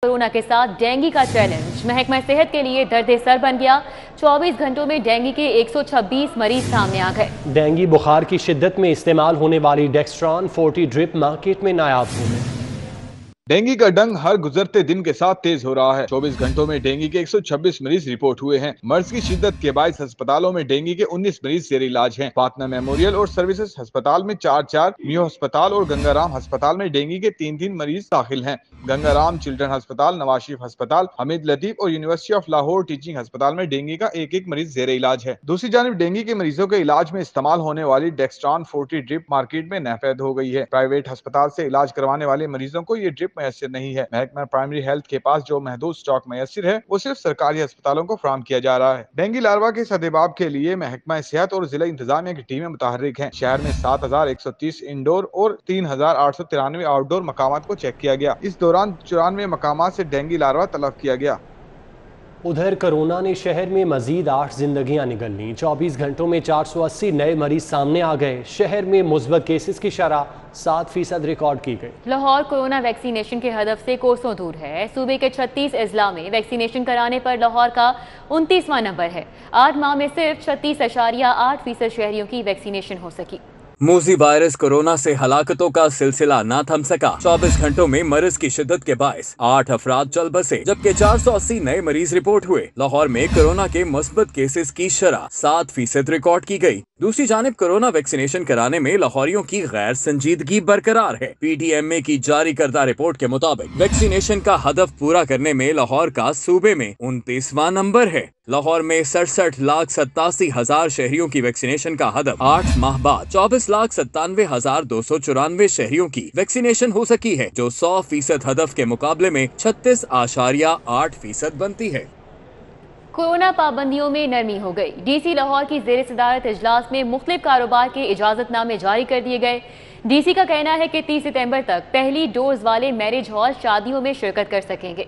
Corona के साथ dengue का चैलेंज महकमा सेहत के लिए दर्द सर बन गया। 24 घंटों में डेंगू के 126 मरीज सामने आ गए। डेंगू बुखार की शिद्दत में इस्तेमाल होने वाली डेक्स्ट्रॉन 40 ड्रिप मार्केट में नायाब हो गई। डेंगू का डंग हर गुजरते दिन के साथ तेज हो रहा है। 24 घंटों में डेंगू के 126 मरीज रिपोर्ट हुए हैं। मर्ज की शिद्दत के बायस अस्पतालों में डेंगू के 19 मरीज जेर इलाज हैं। फातमा मेमोरियल और सर्विसेज अस्पताल में 4, मियो अस्पताल और गंगाराम अस्पताल में डेंगू के 3 मरीज दाखिल हैं। गंगाराम चिल्ड्रन अस्पताल, नवाज शरीफ अस्पताल, हमीद लतीफ और यूनिवर्सिटी ऑफ लाहौर टीचिंग अस्पताल में डेंगू का एक मरीज जेर इलाज है। दूसरी जानिब डेंगू के मरीजों के इलाज में इस्तेमाल होने वाली डेक्स्ट्रॉन 40 ड्रिप मार्केट में नाफैद हो गई है। प्राइवेट अस्पताल से इलाज करवाने वाले मरीजों को ये ड्रिप मैसर नहीं है। महकमा प्राइमरी हेल्थ के पास जो महदूद स्टॉक मैसर है वो सिर्फ सरकारी अस्पतालों को फराहम किया जा रहा है। डेंगू लार्वा के सदेबाब के लिए महकमा सेहत और जिला इंतजामिया की टीमें मुतहर्रिक हैं। शहर में 7130 इंडोर और 3893 आउटडोर मकामात को चेक किया गया। इस दौरान 94 मकामात से डेंगू लार्वा तलब किया गया। उधर कोरोना ने शहर में मजीद 8 जिंदगियां निगल लीं। 24 घंटों में 480 नए मरीज सामने आ गए। शहर में मुस्बत केसेस की शरह 7% रिकॉर्ड की गई। लाहौर कोरोना वैक्सीनेशन के हदफ से कोसों दूर है। सूबे के 36 अजला में वैक्सीनेशन कराने पर लाहौर का 29वां नंबर है। 8 माह में सिर्फ 36.8% शहरियों की वैक्सीनेशन हो सकी। मूजी वायरस कोरोना से हलाकतों का सिलसिला न थम सका। 24 घंटों में मर्ज की शिद्दत के बायस 8 अफराद चल बसे, जबकि 480 नए मरीज रिपोर्ट हुए। लाहौर में कोरोना के मुस्बत केसेस की शरह 7% रिकॉर्ड की गई। दूसरी जानिब कोरोना वैक्सीनेशन कराने में लाहौरियों की गैर संजीदगी बरकरार है। PTMA की जारी करदा रिपोर्ट के मुताबिक वैक्सीनेशन का हदफ पूरा करने में लाहौर का सूबे में 29वां नंबर है। लाहौर में 67,87,000 शहरियों की वैक्सीनेशन का हदफ 8 माह बाद 24,97,294 शहरियों की वैक्सीनेशन हो सकी है, जो 100% हदफ के मुकाबले में 36.8% बनती है। कोरोना पाबंदियों में नरमी हो गई। DC लाहौर की ज़ेर सदारत इजलास में मुख्तलिफ कारोबार के इजाजतनामे जारी कर दिए गए। DC का कहना है कि 30 सितंबर तक पहली डोज वाले मैरिज हॉल शादियों में शिरकत कर सकेंगे।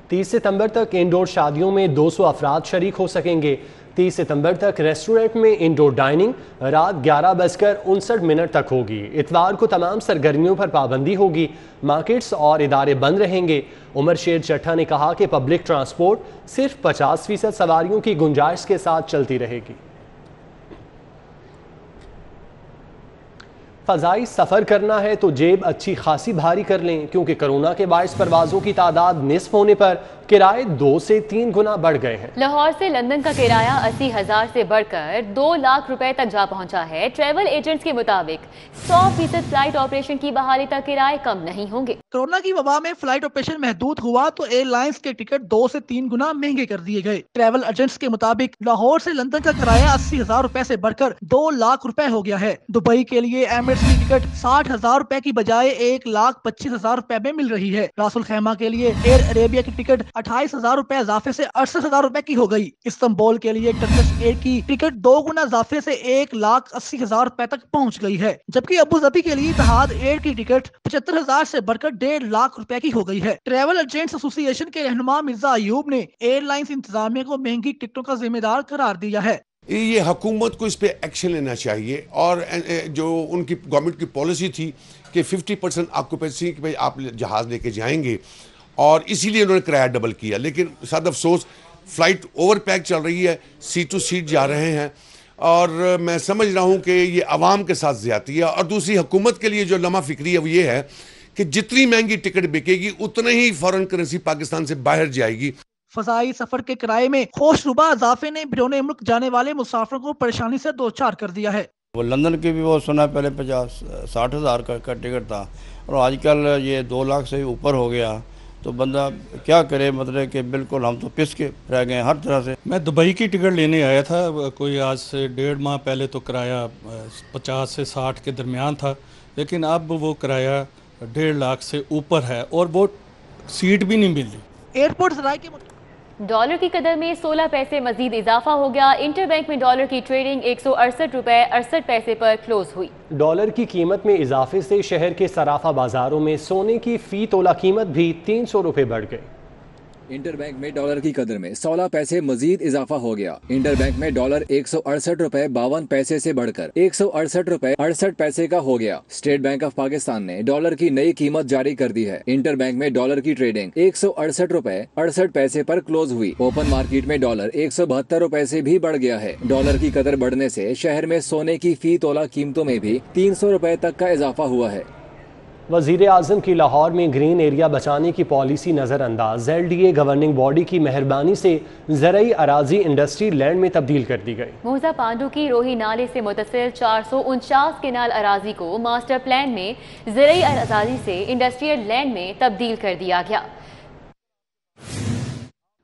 30 सितंबर तक इंडोर शादियों में 200 अफराद शरीक हो सकेंगे। 30 सितंबर तक रेस्टोरेंट में इंडोर डाइनिंग रात 11:59 तक होगी। इतवार को तमाम सरगर्मियों पर पाबंदी होगी। मार्केट्स और इदारे बंद रहेंगे। उमर शेर चट्टा ने कहा कि पब्लिक ट्रांसपोर्ट सिर्फ 50% सवारियों की गुंजाइश के साथ चलती रहेगी। फ़ज़ाई सफ़र करना है तो जेब अच्छी खासी भारी कर लें, क्योंकि कोरोना के बायस परवाज़ों की तादाद निस्फ होने पर किराए 2 से 3 गुना बढ़ गए हैं। लाहौर से लंदन का किराया 80,000 से बढ़कर 2 लाख रुपए तक जा पहुंचा है। ट्रैवल एजेंट्स के मुताबिक 100% फ्लाइट ऑपरेशन की बहाली तक किराए कम नहीं होंगे। कोरोना की वबा में फ्लाइट ऑपरेशन महदूद हुआ तो एयरलाइंस के टिकट 2 से 3 गुना महंगे कर दिए गए। ट्रैवल एजेंट्स के मुताबिक लाहौर से लंदन का किराया 80,000 रुपए से बढ़कर 2 लाख रुपए हो गया है। दुबई के लिए एमिरेट्स की टिकट 60,000 रुपए की बजाय 1,25,000 रुपए में मिल रही है। रासुल खैमा के लिए एयर अरेबिया की टिकट 28,000 रुपए इजाफे से 68,000 रुपए की हो गई। इस्तांबुल के लिए टर्किश एयर की टिकट 2 गुना इजाफे से 1,80,000 रुपए तक पहुंच गई है, जबकि अबू धाबी के लिए इत्तेहाद एयर की टिकट 75,000 से बढ़कर 1.5 लाख रुपए की हो गई है। ट्रैवल एजेंट्स एसोसिएशन के रहनुमा मिर्जा अयूब ने एयरलाइंस इंतजामिया को महंगी टिकटों का जिम्मेदार करार दिया है। ये हुकूमत को इस पे एक्शन लेना चाहिए, और जो उनकी गवर्नमेंट की पॉलिसी थी कि 50% ऑक्यूपेंसी पे आप जहाज़ लेके जाएंगे, और इसीलिए उन्होंने किराया डबल किया। लेकिन साथ अफसोस फ़्लाइट ओवर पैक चल रही है, सीट टू सीट जा रहे हैं, और मैं समझ रहा हूँ कि ये आवाम के साथ ज़्यादती है। और दूसरी हुकूमत के लिए जो लम्हा फ़िक्री है वो ये है कि जितनी महंगी टिकट बिकेगी उतना ही फॉरेन करेंसी पाकिस्तान से बाहर जाएगी। फ़ज़ाई सफर के किराए में होशरुबा इजाफे ने बैरून मुल्क जाने वाले मुसाफिरों को परेशानी से दो चार कर दिया है। वो लंदन की भी वो सुना पहले 50-60 हज़ार का टिकट था, और आजकल ये 2 लाख से ऊपर हो गया। तो बंदा क्या करे, मतलब कि बिल्कुल हम तो पिस के रह गए हर तरह से। मैं दुबई की टिकट लेने आया था, कोई आज से 1.5 माह पहले तो किराया 50 से 60 के दरमियान था, लेकिन अब वो किराया 1.5 लाख से ऊपर है, और वो सीट भी नहीं मिल रही। एयरपोर्ट ज़राए के डॉलर की कदर में 16 पैसे मजीद इजाफा हो गया। इंटरबैंक में डॉलर की ट्रेडिंग 168 रुपए 68 पैसे पर क्लोज हुई। डॉलर की कीमत में इजाफे से शहर के सराफा बाजारों में सोने की फी तोला कीमत भी 300 रुपए बढ़ गई। इंटर बैंक में डॉलर की कदर में 16 पैसे मजीद इजाफा हो गया। इंटर बैंक में डॉलर 168 रुपए 52 पैसे से बढ़कर 168 रुपए 68 पैसे का हो गया। स्टेट बैंक ऑफ पाकिस्तान ने डॉलर की नई कीमत जारी कर दी है। इंटर बैंक में डॉलर की ट्रेडिंग 168 रुपए 68 पैसे पर क्लोज हुई। ओपन मार्केट में डॉलर 172 रुपए से भी बढ़ गया है। डॉलर की कदर बढ़ने से शहर में सोने की फी तोला कीमतों में भी 300 रुपए तक का इजाफा हुआ है। वज़ीर आज़म की लाहौर में ग्रीन एरिया बचाने की पॉलिसी नज़रअंदाज। LDA गवर्निंग बॉडी की मेहरबानी से ज़रई अराजी इंडस्ट्री लैंड में तब्दील कर दी गई। मूसा पांडू की रोही नाले से मुतसिल 449 केनाल अराजी को मास्टर प्लान में ज़रई अराजी से इंडस्ट्रियल लैंड में तब्दील कर दिया गया।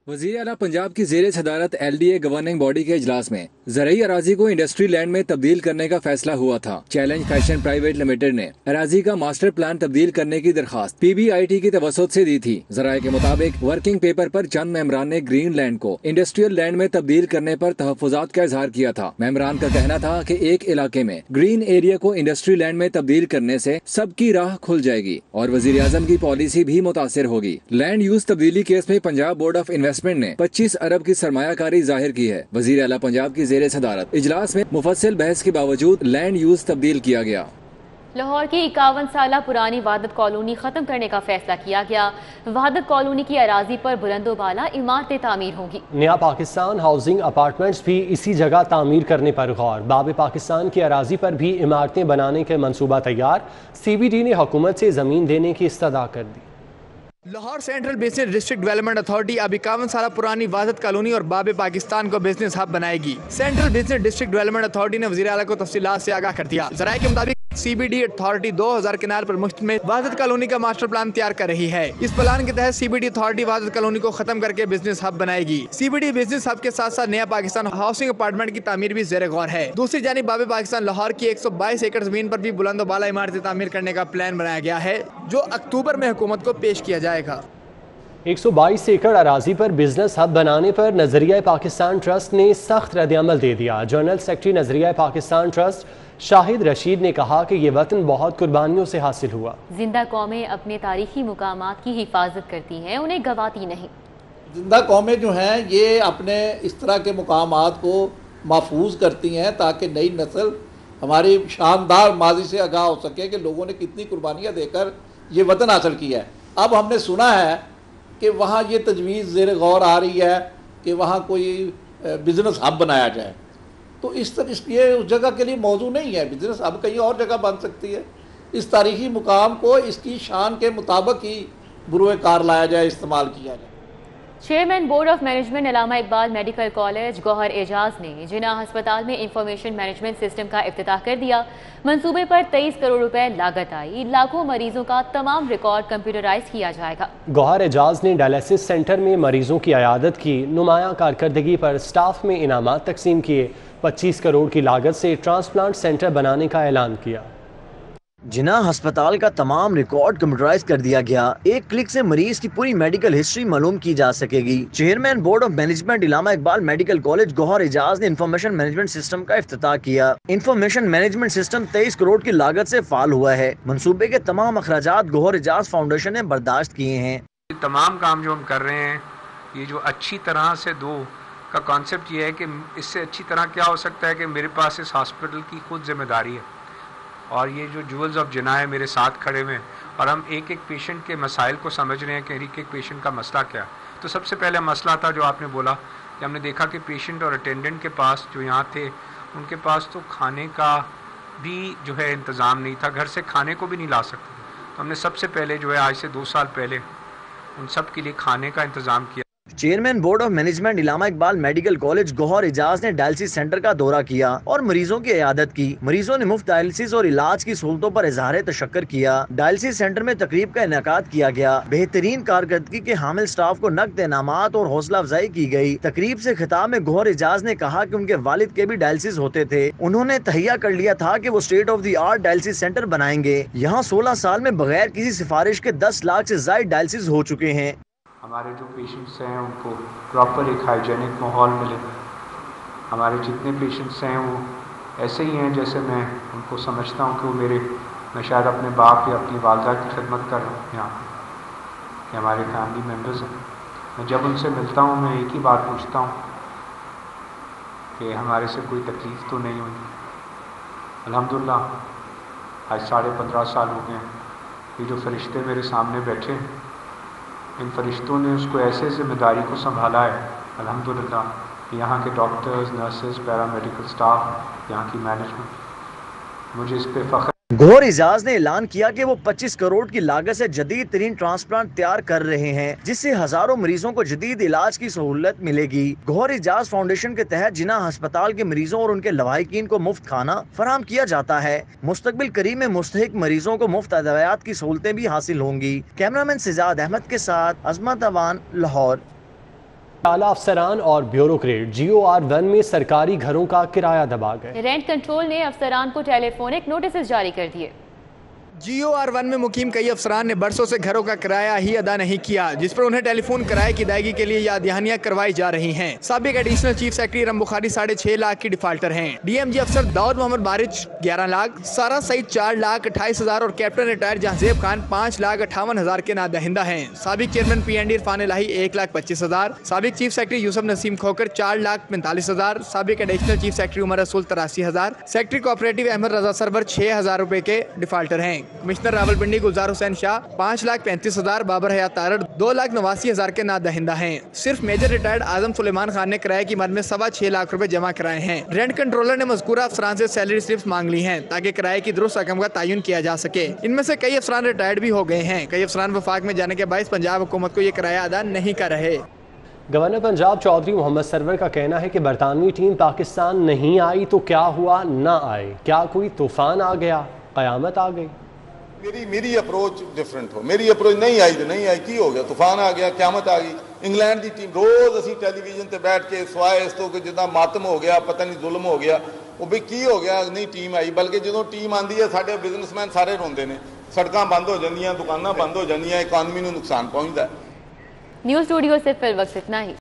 वज़ीर आला पंजाब की ज़ेरे सदारत LDA गवर्निंग बॉडी के इजलास में ज़रई अराजी को इंडस्ट्री लैंड में तब्दील करने का फैसला हुआ था। चैलेंज फैशन प्राइवेट लिमिटेड ने अराजी का मास्टर प्लान तब्दील करने की दरखास्त PBIT की तवसत से दी थी। ज़राए के मुताबिक वर्किंग पेपर पर चंद मेम्बरान ने ग्रीन लैंड को इंडस्ट्रियल लैंड में तब्दील करने पर तहफ़्फ़ुज़ात का इजहार किया था। मेम्बरान का कहना था कि एक इलाके में ग्रीन एरिया को इंडस्ट्री लैंड में तब्दील करने से सबकी राह खुल जाएगी और वज़ीर आज़म की पॉलिसी भी मुतासिर होगी। लैंड यूज तब्दीली केस में पंजाब बोर्ड ऑफ इन्वेस्टमेंट ने 25 अरब की सरमायाकारी जाहिर की है। वज़ीर आला पंजाब की ज़ेरे सदारत इजलास में मुफस्सिल बहस के बावजूद लैंड यूज तब्दील किया गया। लाहौर की 51 साल पुरानी वहादत कॉलोनी खत्म करने का फैसला किया गया। वहादत कॉलोनी की अराजी पर बुलंदोबाला इमारतें तामीर होंगी। नया पाकिस्तान हाउसिंग अपार्टमेंट्स भी इसी जगह तामीर करने पर गौर। बाब पाकिस्तान की अराजी पर भी इमारतें बनाने के मंसूबा तैयार। CBD ने हुकूमत से ज़मीन देने की इस्तदा कर दी। Lahore central business district development authority अब 51 साल पुरानी वहादत कॉलोनी और बाब पाकिस्तान को बिजनेस हब बनाएगी। Central business district development authority ने वज़ीर आला को तफसीलात से आगाह कर दिया। ज़राए के मुताबिक CBD अथॉरिटी 2000 केनाल पर मुश्तमिल वहादत कॉलोनी का मास्टर प्लान तैयार कर रही है। इस प्लान के तहत CBD अथॉरिटी वहादत कॉलोनी को खत्म करके बिजनेस हब बनाएगी। CBD बिजनेस हब के साथ साथ नया पाकिस्तान हाउसिंग अपार्टमेंट की तामीर भी ज़ेरे गौर है। दूसरी जानिब बाब पाकिस्तान लाहौर की 122 एकड़ जमीन पर भी बुलंदोबाला इमारतें तामीर करने का प्लान बनाया गया है, जो अक्टूबर में हुकूमत को पेश किया जाएगा। 122 एकड़ अराजी पर बिजनेस हब बनाने पर नजरिया पाकिस्तान ट्रस्ट ने सख्त रद्द-ए-अमल दे दिया। जनरल सेक्रेटरी नजरिया पाकिस्तान ट्रस्ट शाहिद रशीद ने कहा कि ये वतन बहुत कुर्बानियों से हासिल हुआ। जिंदा कौमें अपने तारीखी मुकामात की हिफाजत करती हैं, उन्हें गवाती नहीं। जिंदा कौमें जो हैं ये अपने इस तरह के मुकामात को महफूज करती हैं ताकि नई नस्ल हमारी शानदार माजी से आगाह हो सके कि लोगों ने कितनी कुर्बानियाँ देकर ये वतन हासिल किया है। अब हमने सुना है कि वहाँ ये तजवीज़ ज़ेरे गौर आ रही है कि वहाँ कोई बिज़नेस हब बनाया जाए, तो इस तरह ये उस जगह के लिए मौजू नहीं है। बिज़नेस हब कहीं और जगह बन सकती है। इस तारीखी मुकाम को इसकी शान के मुताबिक ही बुरुए कार लाया जाए, इस्तेमाल किया जाए। Chairman board of management Allama Iqbal medical college Gohar Ejaz ने जिना अस्पताल में इंफॉर्मेशन मैनेजमेंट सिस्टम का इफ्तिताह कर दिया। मंसूबे पर 23 करोड़ रुपए लागत आई। लाखों मरीजों का तमाम रिकॉर्ड कंप्यूटराइज किया जाएगा। गौहर एजाज ने डायलिसिस सेंटर में मरीजों की अयादत की। नुमायां कारकर्दगी पर स्टाफ में इनामात तकसीम किए। 25 करोड़ की लागत से ट्रांसप्लांट सेंटर बनाने का ऐलान किया। जिना अस्पताल का तमाम रिकॉर्ड कंप्यूटराइज कर दिया गया। एक क्लिक से मरीज की पूरी मेडिकल हिस्ट्री मालूम की जा सकेगी। Chairman board of management Allama Iqbal medical college Gohar Ejaz ने इंफॉर्मेशन मैनेजमेंट सिस्टम का इफ्तिताह किया। इंफॉर्मेशन मैनेजमेंट सिस्टम 23 करोड़ की लागत से फाल हुआ है। मंसूबे के तमाम अखराजात गौहर एजाज फाउंडेशन ने बर्दाश्त किए हैं। तमाम काम जो हम कर रहे हैं, ये जो अच्छी तरह से दो का कॉन्सेप्ट ये है कि इससे अच्छी तरह क्या हो सकता है कि मेरे पास इस हॉस्पिटल की खुद जिम्मेदारी है और ये जो जूल्स ऑफ जिना है मेरे साथ खड़े हुए हैं और हम एक एक पेशेंट के मसाइल को समझ रहे हैं कि एक एक पेशेंट का मसला क्या है। तो सबसे पहले मसला था जो आपने बोला कि हमने देखा कि पेशेंट और अटेंडेंट के पास जो यहाँ थे उनके पास तो खाने का भी जो है इंतज़ाम नहीं था, घर से खाने को भी नहीं ला सकते थे। तो हमने सबसे पहले जो है आज से 2 साल पहले उन सब के लिए खाने का इंतज़ाम किया। Chairman board of management Allama Iqbal medical college Gohar Ejaz ने डायलिसिस सेंटर का दौरा किया और मरीजों की इयादत की। मरीजों ने मुफ्त डायलिसिस और इलाज की सहूलतों पर इजहार तशक्कर किया। डायलिसिस सेंटर में तकरीब का इनेकाद किया गया। बेहतरीन कारकर्दगी के हामिल स्टाफ को नकद इनामात और हौसला अफजाई की गई। तकरीब से खिताब में गौहर एजाज ने कहा कि उनके वालिद के भी डायलिसिस होते थे। उन्होंने तहिया कर लिया था कि वो state of the art dialysis centre बनाएंगे। यहाँ 16 साल में बगैर किसी सिफारिश के 10 लाख से ज्यादा डायलिसिस हो चुके हैं। हमारे जो पेशेंट्स हैं उनको प्रॉपर एक हाइजेनिक माहौल मिले। हमारे जितने पेशेंट्स हैं वो ऐसे ही हैं जैसे मैं उनको समझता हूँ कि वो मैं शायद अपने बाप या अपनी वालदा की खिदमत कर रहा हूँ यहाँ कि हमारे फैमिली मेम्बर्स हैं। میں جب ان سے ملتا ہوں میں ایک ہی بات پوچھتا ہوں کہ ہمارے سے کوئی تکلیف تو نہیں ہوئی. الحمدللہ آج 15.5 سال ہو گئے ہیں. یہ جو فرشتے میرے سامنے بیٹھے ان فرشتوں نے اس کو ایسے ذمہ داری کو سنبھالا ہے. الحمدللہ یہاں کے ڈاکٹرز، نرسز، پیرامیڈیکل سٹاف، یہاں کی مینجمنٹ، مجھے اس پہ فخر. گوہر اعجاز نے اعلان کیا کہ وہ 25 کروڑ کی لاگت سے جدید ترین ٹرانسپلانٹ تیار کر رہے ہیں جس سے ہزاروں مریضوں کو جدید علاج کی سہولت ملے گی. گوہر اعجاز فاؤنڈیشن کے تحت جناح ہسپتال کے مریضوں اور ان کے لواحقین کو مفت کھانا فراہم کیا جاتا ہے. مستقبل قریب میں مستحق مریضوں کو مفت ادویات کی سہولتیں بھی حاصل ہوں گی. کیمرامین سجاد احمد کے ساتھ عظمت اوان، لاہور. اعلیٰ افسران اور بیوروکریٹ GOR1 میں سرکاری گھروں کا کرایہ دبا گئے. رینٹ کنٹرول نے افسران کو ٹیلی فونک نوٹسز جاری کر دیے. GOR1 میں مقیم کئی افسران نے برسوں سے گھروں کا کرایہ ہی ادا نہیں کیا جس پر انہیں ٹیلی فون کرائے کی ادائیگی کے لیے یاد دہانیاں کروائی جا رہی ہیں. سابق ایڈیشنل چیف سیکرٹری رم بخاری 6.5 لاکھ کی ڈیفالٹر ہیں. DMG افسر داؤد محمد بارچ 11 لاکھ، سارا سعید 4,28,000 اور کیپٹن ریٹائر جہانزیب خان 5,58,000 کے نادہندہ ہیں. سابق چیئرمین PND عرفان الہی 1,25,000، سابق چیف سیکرٹری یوسف نسیم کھوکر 4,45,000، سابق ایڈیشنل چیف سیکرٹری عمر رسول 83,000، سیکرٹری کوآپریٹو احمد رضا سرور 6,000 روپے کے ڈیفالٹر ہیں. کمشنر راولپنڈی گلزار حسین شاہ 5,35,000، بابر حیات تارڑ 2,89,000 کے نادہندہ ہیں. صرف میجر ریٹائرڈ اعظم سلیمان خان نے کرایہ کی مد میں 6.25 لاکھ روپے جمع کرائے ہیں. رینٹ کنٹرولر نے مذکورہ افسران سے سیلری سلپس مانگ لی ہیں تاکہ کرایے کی درست رقم کا تعین کیا جا سکے. ان میں سے کئی افسران ریٹائرڈ بھی ہو گئے ہیں. کئی افسران وفاق میں جانے کے باعث پنجاب حکومت کو یہ کرایہ ادا نہیں کر رہے. گورنر پنجاب چودھری محمد سرور کا کہنا ہے کہ برطانوی ٹیم پاکستان نہیں آئی تو کیا ہوا نہ آئے، کیا کوئی طوفان آ گیا، قیامت آ گئی. میری اپروچ ڈفرنٹ ہو. میری اپروچ نہیں آئی تو نہیں آئی، کی ہو گیا، طوفان آ گیا، قیامت آ گئی. انگلینڈ کی ٹیم روز اسی ٹیلی ویژن تے بیٹھ کے سوائے اس تو کہ جداں ماتم ہو گیا، پتہ نہیں ظلم ہو گیا، وہ بھی کی ہو گیا نہیں ٹیم آئی. بلکہ جدوں ٹیم آندی ہے ساڈے بزنس مین سارے روندے نے، سڑکاں بند ہو جاندیاں، دکاناں بند ہو جاندیاں، اکانومی نوں نقصان پہنچدا ہے. نیوز اسٹوڈیو سے فی الوقت اتنا ہی.